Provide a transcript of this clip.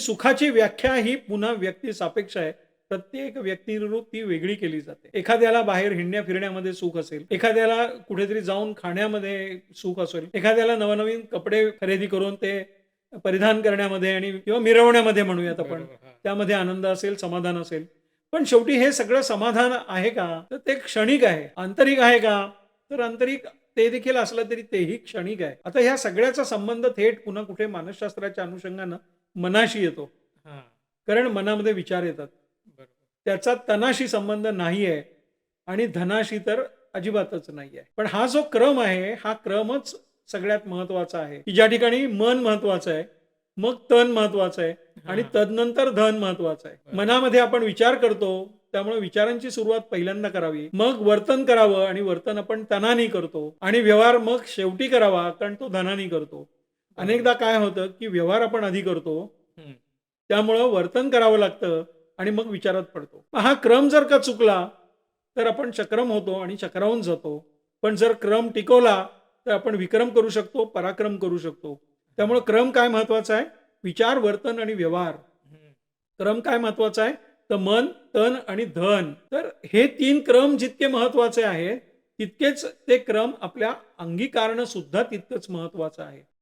सुखाची व्याख्या ही पुन्हा व्यक्ती सापेक्ष आहे. प्रत्येक व्यक्तिरूप ती वेगळी केली जाते. एखाद्याला बाहेर हिंडण्या-फिरण्यामध्ये सुख असेल, एखाद्याला कुठेतरी जाऊन खाण्यामध्ये सुख असेल, एखाद्याला नवनवीन कपडे खरेदी करून ते परिधान करण्यामध्ये आणि किंवा मिरवण्यामध्ये म्हणूयात आपण, बरोबर. हां. त्यामध्ये आनंद असेल, समाधान असेल. पण शेवटी हे सगळं समाधान आहे का? तर ते क्षणिक आहे. आंतरिक आहे का? तर आंतरिक ते देखील असलं तरी तेही क्षणिक आहे. आता ह्या सगळ्याचा संबंध थेट पुन्हा कुठे मानसशास्त्राच्या अनुषंगानं मनाशी येतो. हां. कारण मनामध्ये विचार येतात. बरोबर. त्याचा तनाशी संबंध नाही आहे आणि धनाशी तर अजिबातच नाही आहे. पण हा जो क्रम आहे, हा क्रमच सगळ्यात महत्त्वाचा आहे, की ज्या ठिकाणी मन महत्त्वाचं आहे, मग तन महत्त्वाचं आहे आणि हां. तदनंतर धन महत्त्वाचं आहे. बरोबर. मनामध्ये आपण विचार करतो, त्यामुळे विचारांची सुरुवात पहिल्यांदा करावी. मग वर्तन करावं आणि वर्तन आपण तनाने करतो आणि व्यवहार मग शेवटी करावा, कारण तो धनाने करतो. बरोबर. अनेकदा काय होतं, की व्यवहार आपण आधी करतो, हं. त्यामुळं वर्तन करावं लागतं आणि मग विचारात पडतो. हा क्रम जर का चुकला, तर आपण चक्रम होतो आणि चक्रावून जातो. पण जर क्रम टिकवला, तर आपण विक्रम करू शकतो, पराक्रम करू शकतो. त्यामुळे हां. क्रम काय महत्वाचा आहे? विचार, वर्तन आणि व्यवहार. हं. क्रम काय महत्वाचा आहे? तर मन, तन आणि धन. तर हे 3 क्रम जितके महत्वाचे आहेत, तितकेच ते क्रम आपल्या अंगीकारणं सुद्धा तितकंच महत्वाचं आहे.